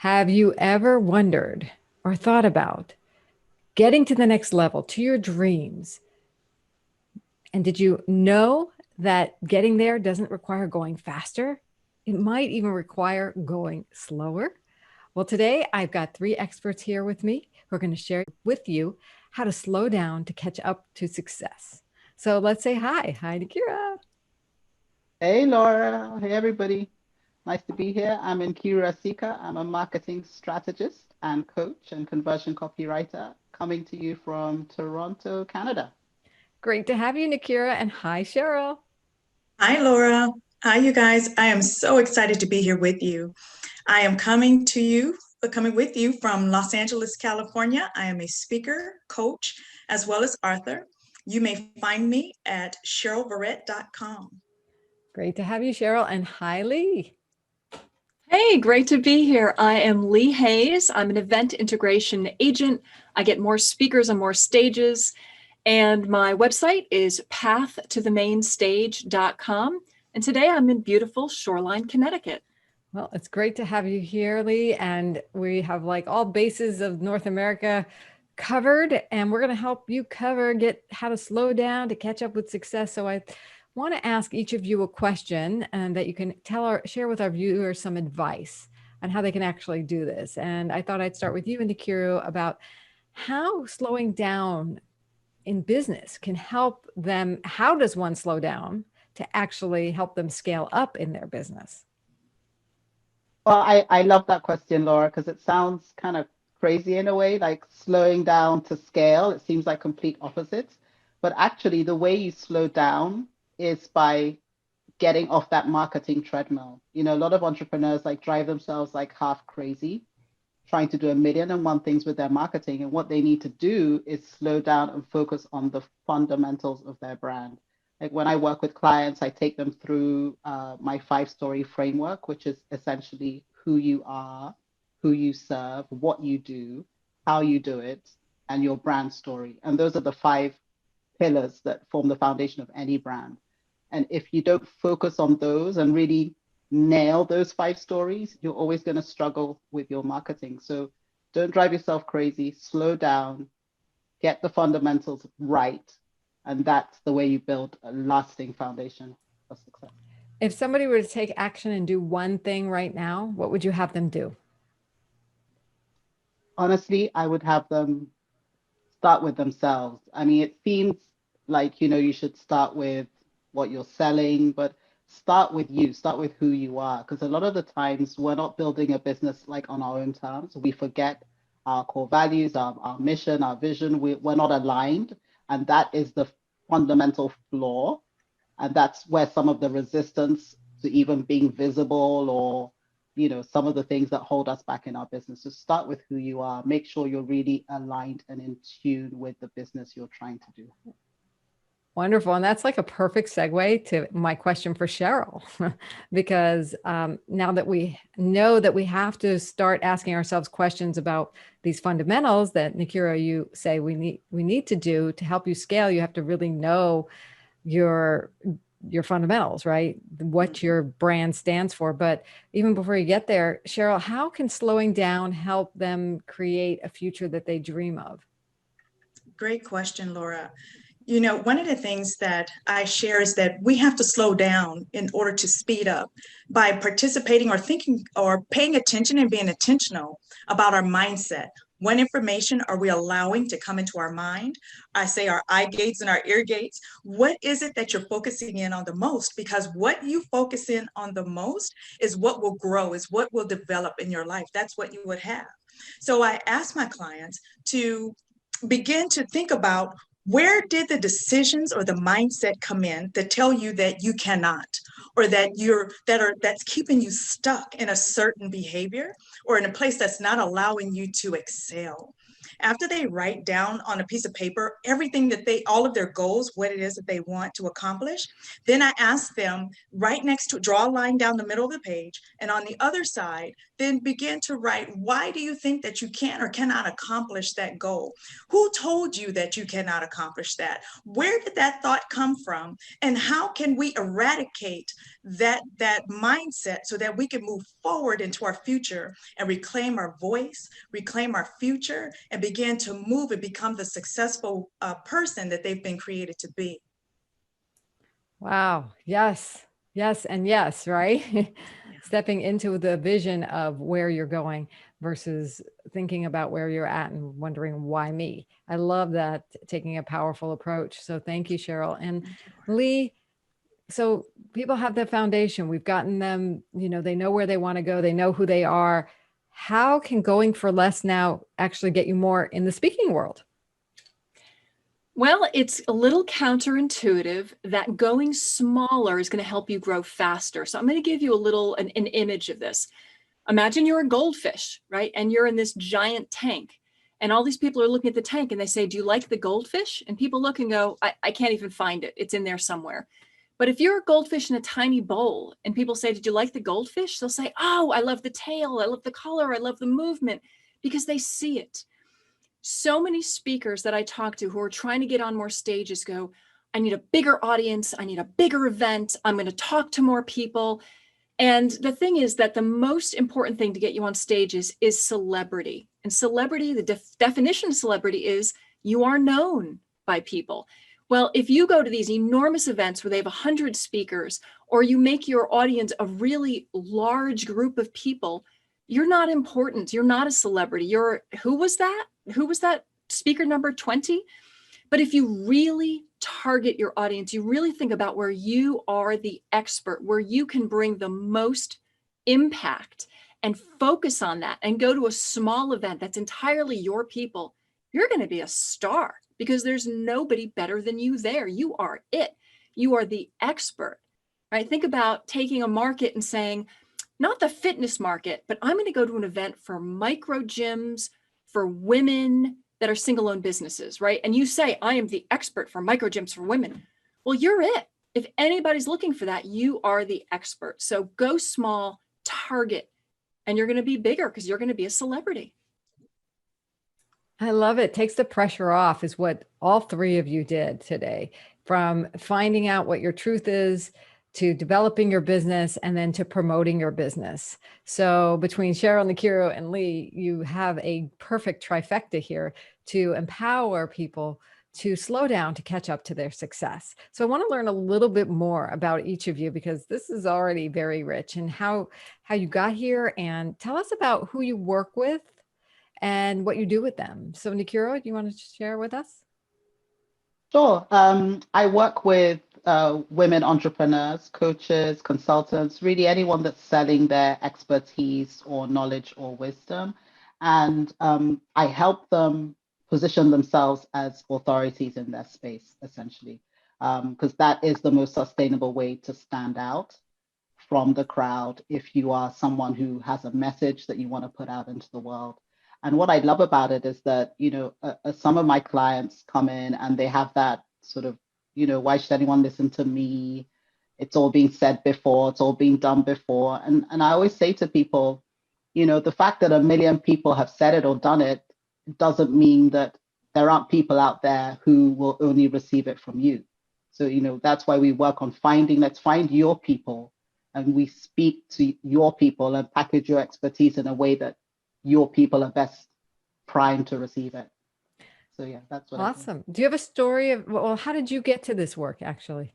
Have you ever wondered or thought about getting to the next level, to your dreams? And did you know that getting there doesn't require going faster? It might even require going slower. Well, today I've got three experts here with me who are going to share with you how to slow down to catch up to success. So let's say hi. Hi, Nkiru. Hey Laura, hey everybody. Nice to be here. I'm Nkiru Asika. I'm a marketing strategist and coach and conversion copywriter coming to you from Toronto, Canada. Great to have you, Nkiru. And hi, Cheryl. Hi, Laura. Hi, you guys. I am so excited to be here with you. I am coming with you from Los Angeles, California. I am a speaker, coach, as well as author. You may find me at cherylverrett.com. Great to have you, Cheryl. And hi, Lee. Hey, great to be here. I am Lee Hayes. I'm an event integration agent. I get more speakers on more stages. And my website is pathtothemainstage.com. And today I'm in beautiful Shoreline, Connecticut. Well, it's great to have you here, Lee. And we have like all bases of North America covered, and we're going to help you get how to slow down to catch up with success. So I want to ask each of you a question and that you can share with our viewers some advice on how they can actually do this. And I thought I'd start with you, Nkiru, about how slowing down in business can help them. How does one slow down to actually help them scale up in their business? Well, I love that question, Laura, because it sounds kind of crazy in a way, like slowing down to scale. It seems like complete opposites. But actually, the way you slow down is by getting off that marketing treadmill. You know, a lot of entrepreneurs like drive themselves like half crazy, trying to do a million and one things with their marketing. And what they need to do is slow down and focus on the fundamentals of their brand. Like when I work with clients, I take them through my 5-story framework, which is essentially who you are, who you serve, what you do, how you do it, and your brand story. And those are the 5 pillars that form the foundation of any brand. And if you don't focus on those and really nail those 5 stories, you're always going to struggle with your marketing. So don't drive yourself crazy, slow down, get the fundamentals right. And that's the way you build a lasting foundation of success. If somebody were to take action and do one thing right now, what would you have them do? Honestly, I would have them start with themselves. I mean, it seems like, you should start with what you're selling, but start with you, start with who you are. Because a lot of the times we're not building a business like on our own terms. We forget our core values, our mission, our vision. We're not aligned. And that is the fundamental flaw. And that's where some of the resistance to even being visible or, some of the things that hold us back in our business. So start with who you are. Make sure you're really aligned and in tune with the business you're trying to do. Wonderful. And that's like a perfect segue to my question for Cheryl, because now that we know that we have to start asking ourselves questions about these fundamentals that Nkiru, you say we need to do to help you scale, you have to really know your fundamentals, right? What your brand stands for. But even before you get there, Cheryl, how can slowing down help them create a future that they dream of? Great question, Laura. One of the things that I share is that we have to slow down in order to speed up by participating or thinking or paying attention and being intentional about our mindset. What information are we allowing to come into our mind? I say our eye gates and our ear gates. What is it that you're focusing in on the most? Because what you focus in on the most is what will grow, is what will develop in your life. That's what you would have. So I ask my clients to begin to think about, where did the decisions or the mindset come in that tell you that you cannot, or that's keeping you stuck in a certain behavior or in a place that's not allowing you to excel? After they write down on a piece of paper everything all of their goals, what it is that they want to accomplish, then I ask them right next to, draw a line down the middle of the page, and on the other side, then begin to write, why do you think that you can or cannot accomplish that goal? Who told you that you cannot accomplish that? Where did that thought come from? And how can we eradicate that mindset so that we can move forward into our future and reclaim our voice, reclaim our future, and begin to move and become the successful person that they've been created to be? Wow. Yes. Yes. And yes, right? Stepping into the vision of where you're going versus thinking about where you're at and wondering why me. I love that, taking a powerful approach. So thank you, Cheryl. And Lee, so people have the foundation. We've gotten them, they know where they want to go. They know who they are. How can going for less now actually get you more in the speaking world? Well, it's a little counterintuitive that going smaller is going to help you grow faster. So I'm going to give you an image of this. Imagine you're a goldfish, right? And you're in this giant tank. And all these people are looking at the tank and they say, do you like the goldfish? And people look and go, I can't even find it. It's in there somewhere. But if you're a goldfish in a tiny bowl and people say, did you like the goldfish? They'll say, oh, I love the tail. I love the color. I love the movement, because they see it. So many speakers that I talk to who are trying to get on more stages go, I need a bigger audience. I need a bigger event. I'm going to talk to more people. And the thing is that the most important thing to get you on stages is celebrity. And celebrity, the definition of celebrity is you are known by people. Well, if you go to these enormous events where they have 100 speakers, or you make your audience a really large group of people, you're not important. You're not a celebrity. Who was that? Who was that speaker number 20? But if you really target your audience, you really think about where you are the expert, where you can bring the most impact, and focus on that and go to a small event that's entirely your people, you're going to be a star, because there's nobody better than you there. You are it. You are the expert, right? Think about taking a market and saying, not the fitness market, but I'm going to go to an event for micro gyms, for women that are single-owned businesses, right? And you say, I am the expert for micro gyms for women. Well, you're it. If anybody's looking for that, you are the expert. So go small, target, and you're going to be bigger because you're going to be a celebrity. I love it. Takes the pressure off, is what all three of you did today, from finding out what your truth is, to developing your business, and then to promoting your business. So between Cheryl, Nkiru, and Lee, you have a perfect trifecta here to empower people to slow down to catch up to their success. So I want to learn a little bit more about each of you, because this is already very rich, and how you got here, and tell us about who you work with and what you do with them. So Nkiru, do you want to share with us? Sure. I work with women entrepreneurs, coaches, consultants, really anyone that's selling their expertise or knowledge or wisdom. And I help them position themselves as authorities in their space, essentially, because that is the most sustainable way to stand out from the crowd if you are someone who has a message that you want to put out into the world. And what I love about it is that, some of my clients come in and they have that sort of, why should anyone listen to me? It's all been said before, it's all been done before. And I always say to people, the fact that 1 million people have said it or done it doesn't mean that there aren't people out there who will only receive it from you. So, that's why we work on let's find your people, and we speak to your people and package your expertise in a way that your people are best primed to receive it. So yeah, that's what Awesome. Do you have a story of, well, how did you get to this work actually?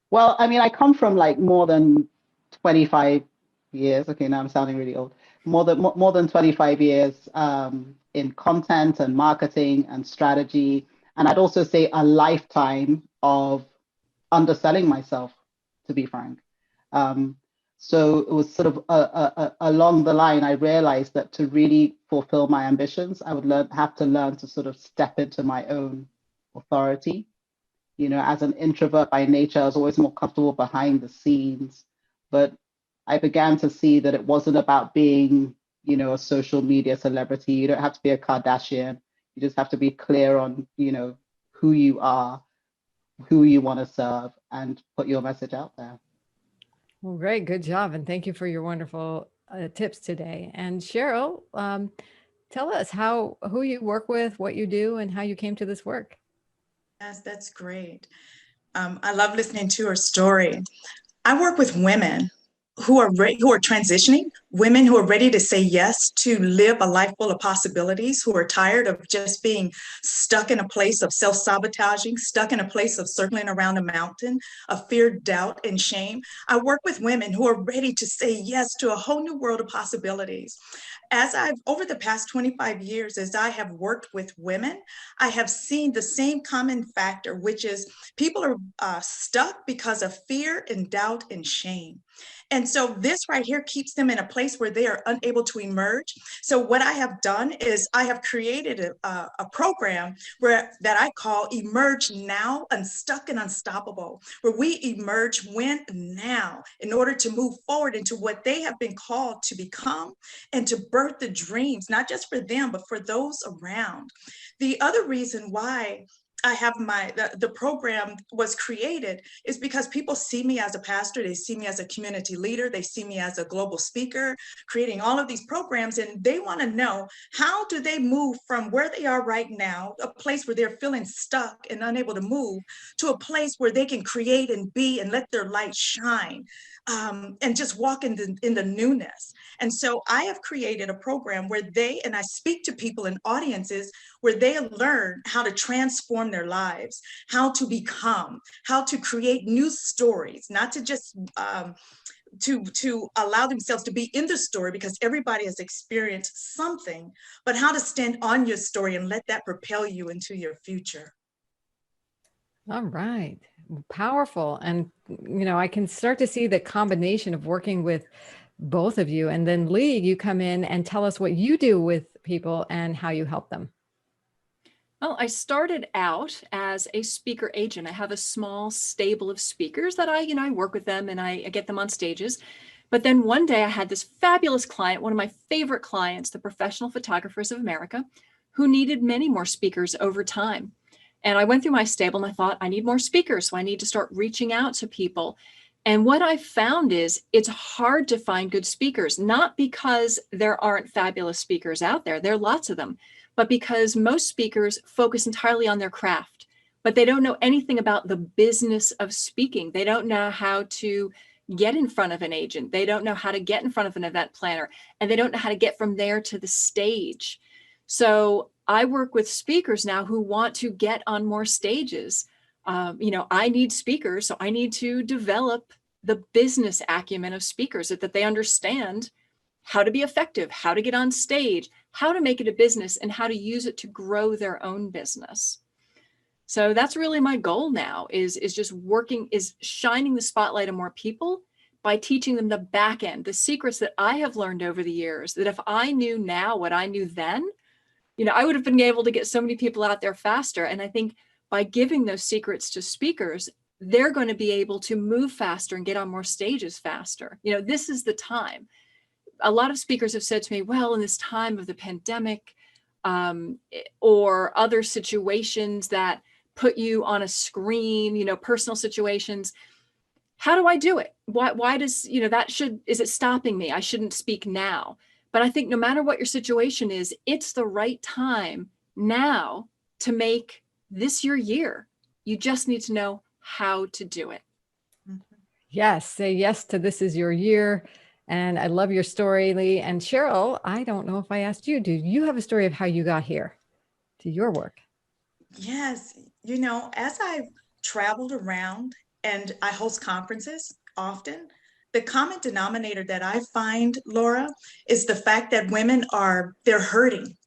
Well, I mean, I come from like more than 25 years. Okay, now I'm sounding really old. More than 25 years in content and marketing and strategy. And I'd also say a lifetime of underselling myself, to be frank. So it was sort of along the line, I realized that to really fulfill my ambitions, I would have to learn to sort of step into my own authority. As an introvert by nature, I was always more comfortable behind the scenes. But I began to see that it wasn't about being, a social media celebrity. You don't have to be a Kardashian. You just have to be clear on, who you are, who you want to serve, and put your message out there. Well, great. Good job. And thank you for your wonderful tips today. And Cheryl, tell us who you work with, what you do, and how you came to this work. Yes, that's great. I love listening to her story. I work with women who are transitioning, women who are ready to say yes to live a life full of possibilities, who are tired of just being stuck in a place of self-sabotaging, stuck in a place of circling around a mountain of fear, doubt, and shame. I work with women who are ready to say yes to a whole new world of possibilities. Over the past 25 years, as I have worked with women, I have seen the same common factor, which is people are stuck because of fear and doubt and shame. And so this right here keeps them in a place where they are unable to emerge. So what I have done is I have created a program that I call Emerge Now, Unstuck and Unstoppable, where we emerge now in order to move forward into what they have been called to become and to birth the dreams, not just for them, but for those around. The other reason why I have the program was created is because people see me as a pastor, they see me as a community leader, they see me as a global speaker, creating all of these programs, and they want to know, how do they move from where they are right now, a place where they're feeling stuck and unable to move, to a place where they can create and be and let their light shine, and just walk in the newness. And so I have created a program where I speak to people in audiences where they learn how to transform their lives, how to become, how to create new stories, not to just to allow themselves to be in the story, because everybody has experienced something, but how to stand on your story and let that propel you into your future. All right. Powerful. And, I can start to see the combination of working with both of you. And then Lee, you come in and tell us what you do with people and how you help them. Well, I started out as a speaker agent. I have a small stable of speakers that I work with them and I get them on stages. But then one day I had this fabulous client, one of my favorite clients, the Professional Photographers of America, who needed many more speakers over time. And I went through my stable and I thought, I need more speakers. So I need to start reaching out to people. And what I found is it's hard to find good speakers, not because there aren't fabulous speakers out there. There are lots of them, but because most speakers focus entirely on their craft, but they don't know anything about the business of speaking. They don't know how to get in front of an agent. They don't know how to get in front of an event planner, and they don't know how to get from there to the stage. So I work with speakers now who want to get on more stages. I need speakers, so I need to develop the business acumen of speakers that they understand how to be effective, how to get on stage, how to make it a business, and how to use it to grow their own business. So that's really my goal now is shining the spotlight on more people by teaching them the back end, the secrets that I have learned over the years, that if I knew now what I knew then, I would have been able to get so many people out there faster. And I think by giving those secrets to speakers, they're going to be able to move faster and get on more stages faster. This is the time. A lot of speakers have said to me, well, in this time of the pandemic, or other situations that put you on a screen, personal situations, how do I do it? Why does, is it stopping me? I shouldn't speak now. But I think no matter what your situation is, it's the right time now to make this your year. You just need to know how to do it. Yes. Say yes to this is your year. And I love your story, Lee. And Cheryl, I don't know if I asked you, do you have a story of how you got here to your work? Yes. As I've traveled around and I host conferences often, the common denominator that I find, Laura, is the fact that they're hurting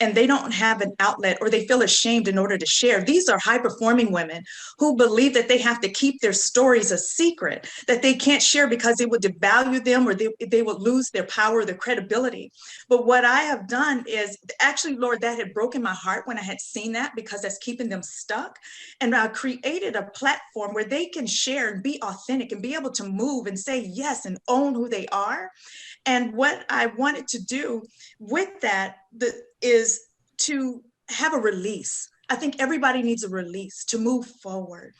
and they don't have an outlet, or they feel ashamed in order to share. These are high performing women who believe that they have to keep their stories a secret, that they can't share because it would devalue them, or they would lose their power, their credibility. But what I have done is actually, Lord, that had broken my heart when I had seen that, because that's keeping them stuck. And I created a platform where they can share and be authentic and be able to move and say yes and own who they are. And what I wanted to do with that is to have a release. I think everybody needs a release to move forward.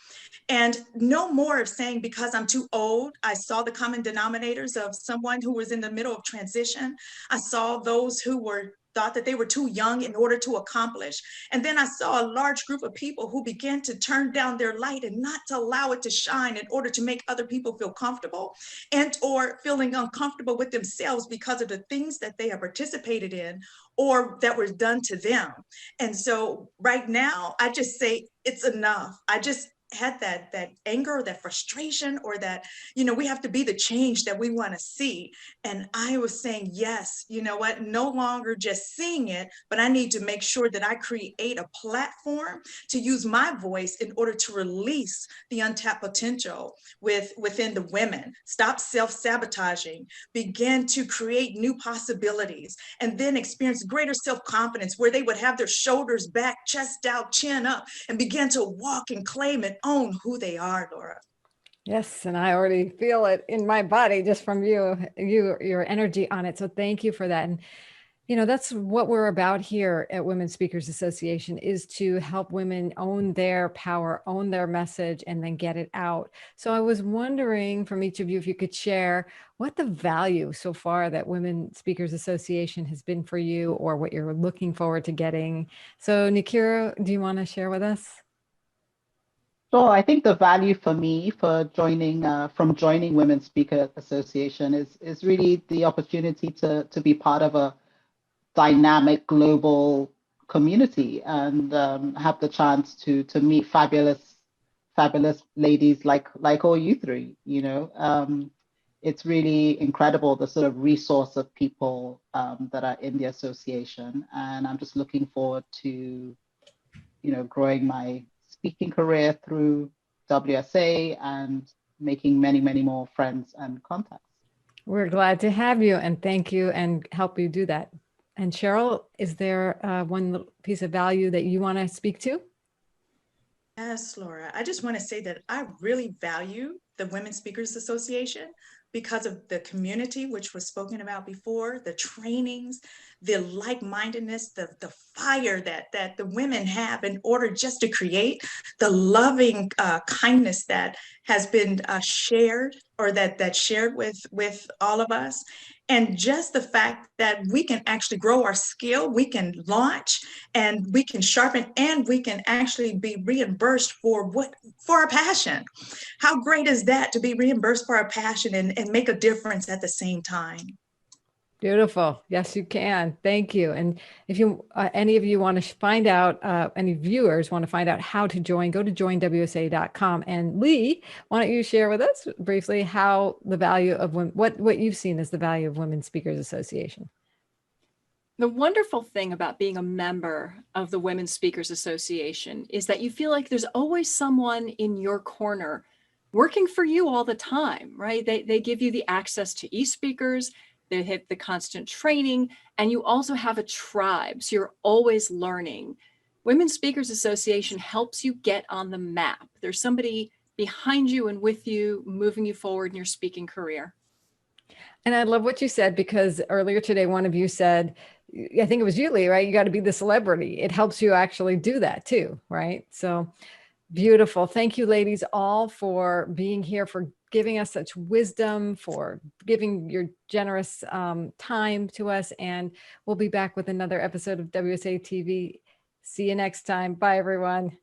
And no more of saying, because I'm too old. I saw the common denominators of someone who was in the middle of transition. I saw those who were thought that they were too young in order to accomplish. And then I saw a large group of people who began to turn down their light and not to allow it to shine in order to make other people feel comfortable and or feeling uncomfortable with themselves because of the things that they have participated in or that were done to them. And so right now, I just say it's enough. I just had that anger, that frustration, or that, we have to be the change that we want to see. And I was saying, yes, you know what, no longer just seeing it, but I need to make sure that I create a platform to use my voice in order to release the untapped potential within the women. Stop self-sabotaging, begin to create new possibilities, and then experience greater self-confidence where they would have their shoulders back, chest out, chin up, and begin to walk and claim and own who they are, Laura. Yes, and I already feel it in my body just from your energy on it. So thank you for that. And that's what we're about here at Women Speakers Association, is to help women own their power, own their message, and then get it out. So I was wondering from each of you if you could share what the value so far that Women Speakers Association has been for you, or what you're looking forward to getting. So Nkiru, do you want to share with us? So I think the value for me for joining Women's Speaker Association is really the opportunity to be part of a dynamic global community and have the chance to meet fabulous ladies like all you three. It's really incredible, the sort of resource of people that are in the association, and I'm just looking forward to growing my speaking career through WSA and making many, many more friends and contacts. We're glad to have you, and thank you, and help you do that. And Cheryl, is there one piece of value that you want to speak to? Yes, Laura. I just want to say that I really value the Women Speakers Association because of the community, which was spoken about before, the trainings, the like-mindedness, the fire that the women have in order just to create, the loving kindness that has been shared, or that's shared with all of us. And just the fact that we can actually grow our skill, we can launch, and we can sharpen, and we can actually be reimbursed for our passion. How great is that, to be reimbursed for our passion and make a difference at the same time? Beautiful. Yes, you can. Thank you. And if you, any of you want to find out, any viewers want to find out how to join, go to joinwsa.com. And Lee, why don't you share with us briefly how the value of women, what you've seen as the value of Women Speakers Association? The wonderful thing about being a member of the Women Speakers Association is that you feel like there's always someone in your corner working for you all the time, right? They give you the access to e-speakers, they have the constant training, and you also have a tribe, so you're always learning. Women Speakers Association helps you get on the map. There's somebody behind you and with you, moving you forward in your speaking career. And I love what you said, because earlier today, one of you said, I think it was you, Lee, right? You got to be the celebrity. It helps you actually do that too, right? So beautiful. Thank you, ladies, all for being here, for giving us such wisdom, for giving your generous time to us. And we'll be back with another episode of WSA-TV. See you next time. Bye, everyone.